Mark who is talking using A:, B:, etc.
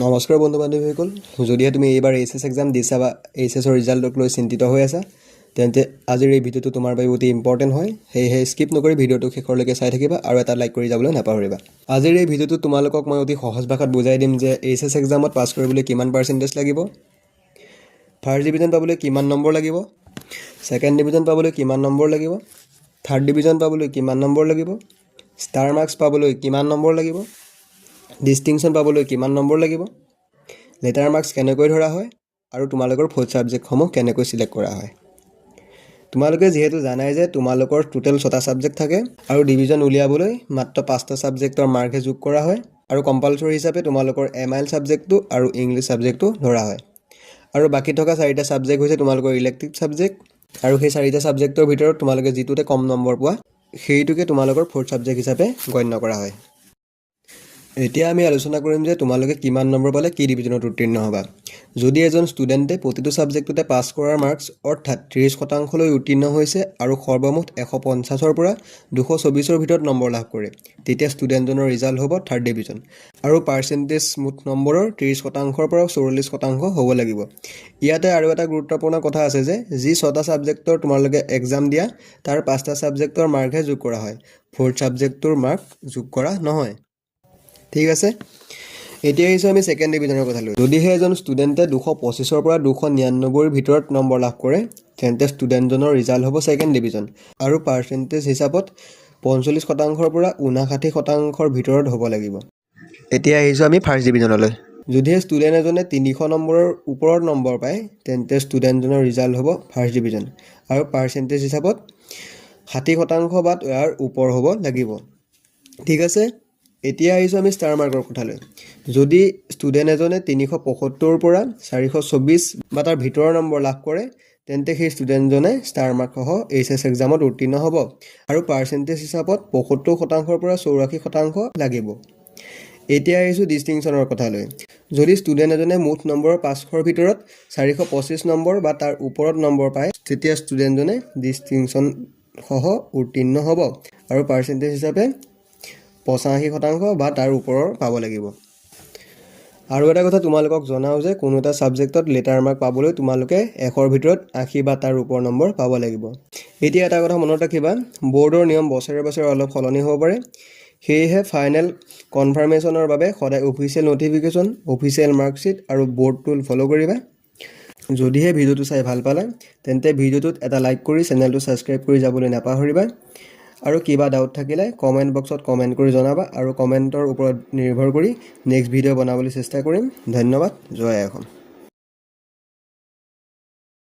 A: নমস্কাৰ বন্ধু বান্ধৱীসকল, যদিহে তুমি এইবাৰ এইচএছ এক্সাম দিছা বা এইচএছৰ ৰিজাল্টক লৈ চিন্তিত হৈ আছা, তেন্তে আজিৰ এই ভিডিঅ'টো তোমাৰ বাবে অতি ইম্পৰ্টেণ্ট হয়। সেয়েহে স্কিপ নকৰি ভিডিঅ'টো শেষলৈকে চাই থাকিবা আৰু এটা লাইক কৰি যাবলৈ নাপাহৰিবা। আজিৰ এই ভিডিঅ'টোত তোমালোকক মই অতি সহজ ভাষাত বুজাই দিম যে এইচএছ এক্সামত পাছ কৰিবলৈ কিমান পাৰ্চেণ্টেজ লাগিব, ফাৰ্ষ্ট ডিভিজন পাবলৈ কিমান নম্বৰ লাগিব, ছেকেণ্ড ডিভিজন পাবলৈ কিমান নম্বৰ লাগিব, থাৰ্ড ডিভিজন পাবলৈ কিমান নম্বৰ লাগিব, ষ্টাৰ মাৰ্কছ পাবলৈ কিমান নম্বৰ লাগিব, ডিষ্টিংশ্যন পাবলৈ কিমান নম্বৰ লাগিব, লেটাৰ মাৰ্কছ কেনেকৈ ধৰা হয় আৰু তোমালোকৰ ফ'ৰ্থ ছাবজেক্টসমূহ কেনেকৈ চিলেক্ট কৰা হয়। তোমালোকে যিহেতু জানাই যে তোমালোকৰ টোটেল 6টা ছাবজেক্ট থাকে আৰু ডিভিজন উলিয়াবলৈ মাত্ৰ 5টা ছাবজেক্টৰ মাৰ্কহে যোগ কৰা হয় আৰু কম্পালচৰি হিচাপে তোমালোকৰ MIL ছাবজেক্টটো আৰু ইংলিছ ছাবজেক্টটো ধৰা হয়। আৰু বাকী থকা 4টা ছাবজেক্ট হৈছে তোমালোকৰ ইলেক্টিভ ছাবজেক্ট আৰু সেই 4টা ছাবজেক্টৰ ভিতৰত তোমালোকে যিটোতে কম নম্বৰ পোৱা সেইটোকে তোমালোকৰ ফ'ৰ্থ ছাবজেক্ট হিচাপে গণ্য কৰা হয়। এতিয়া আমি আলোচনা কৰিম যে তোমালোকে কিমান নম্বৰ পালে কি ডিভিজনত উত্তীৰ্ণ হ'বা। যদি এজন ষ্টুডেণ্টে প্ৰতিটো ছাবজেক্টতে পাছ কৰাৰ মাৰ্কছ অৰ্থাৎ 30% উত্তীৰ্ণ হৈছে আৰু সৰ্বমুঠ 150ৰ পৰা 224ৰ ভিতৰত নম্বৰ লাভ কৰে, তেতিয়া ষ্টুডেণ্টজনৰ ৰিজাল্ট হ'ব থাৰ্ড ডিভিজন আৰু পাৰ্চেণ্টেজ মুঠ নম্বৰৰ 30%ৰ পৰা 44% হ'ব লাগিব। ইয়াতে আৰু এটা গুৰুত্বপূৰ্ণ কথা আছে যে যি 6টা ছাবজেক্টৰ তোমালোকে এক্সাম দিয়া তাৰ 5টা ছাবজেক্টৰ মাৰ্কহে যোগ কৰা হয়, ফ'ৰ্থ ছাবজেক্টটোৰ মাৰ্ক যোগ কৰা নহয়। ঠিক আছে, এতিয়া আহিছোঁ আমি ছেকেণ্ড ডিভিজনৰ কথালৈ। যদিহে এজন ষ্টুডেণ্টে 225ৰ পৰা 299ৰ ভিতৰত নম্বৰ লাভ কৰে, তেন্তে ষ্টুডেণ্টজনৰ ৰিজাল্ট হ'ব ছেকেণ্ড ডিভিজন আৰু পাৰ্চেণ্টেজ হিচাপত 45%ৰ পৰা 59%ৰ ভিতৰত হ'ব লাগিব। এতিয়া আহিছোঁ আমি ফাৰ্ষ্ট ডিভিজনলৈ। যদিহে ষ্টুডেণ্ট এজনে 300 নম্বৰৰ ওপৰত নম্বৰ পায়, তেন্তে ষ্টুডেণ্টজনৰ ৰিজাল্ট হ'ব ফাৰ্ষ্ট ডিভিজন আৰু পাৰ্চেণ্টেজ হিচাপত 60% বা ইয়াৰ ওপৰ হ'ব লাগিব। ঠিক আছে, এতিয়া আহিছোঁ আমি ষ্টাৰ মাৰ্কৰ কথালৈ। যদি ষ্টুডেণ্ট এজনে 375ৰ পৰা 424 বা তাৰ ভিতৰৰ নম্বৰ লাভ কৰে, তেন্তে সেই ষ্টুডেণ্টজনে ষ্টাৰ মাৰ্কসহ এইচএছ এক্সামত উত্তীৰ্ণ হ'ব আৰু পাৰ্চেণ্টেজ হিচাপত 75%ৰ পৰা 84% লাগিব। এতিয়া আহিছোঁ ডিষ্টিংশ্যনৰ কথালৈ। যদি ষ্টুডেণ্ট এজনে মুঠ নম্বৰৰ 500ৰ ভিতৰত 425 নম্বৰ বা তাৰ ওপৰত নম্বৰ পায়, তেতিয়া ষ্টুডেণ্টজনে ডিষ্টিংশ্যনসহ উত্তীৰ্ণ হ'ব আৰু পাৰ্চেণ্টেজ হিচাপে 85% বা তাৰ ওপৰৰ পাব লাগিব। আৰু এটা কথা তোমালোকক জনাওঁ যে কোনো এটা ছাবজেক্টত লেটাৰ মাৰ্ক পাবলৈ তোমালোকে 100ৰ ভিতৰত 80 বা তাৰ ওপৰ নম্বৰ পাব লাগিব। এতিয়া এটা কথা মনত ৰাখিবা, বৰ্ডৰ নিয়ম বছৰে বছৰে অলপ সলনি হ'ব পাৰে। সেয়েহে ফাইনেল কনফাৰ্মেশ্যনৰ বাবে সদায় অফিচিয়েল ন'টিফিকেশ্যন, অফিচিয়েল মাৰ্কশ্বিট আৰু বৰ্ড টুল ফ'ল' কৰিবা। যদিহে ভিডিঅ'টো চাই ভাল পালা, তেন্তে ভিডিঅ'টোত এটা লাইক কৰি চেনেলটো ছাবস্ক্ৰাইব কৰি যাবলৈ নাপাহৰিবা আৰু কিবা ডাউট থাকিলে কমেণ্ট বক্সত কমেণ্ট কৰি জনাবা আৰু কমেণ্টৰ ওপৰত নিৰ্ভৰ কৰি নেক্সট ভিডিঅ' বনাবলৈ চেষ্টা কৰিম। ধন্যবাদ। জয় অসম।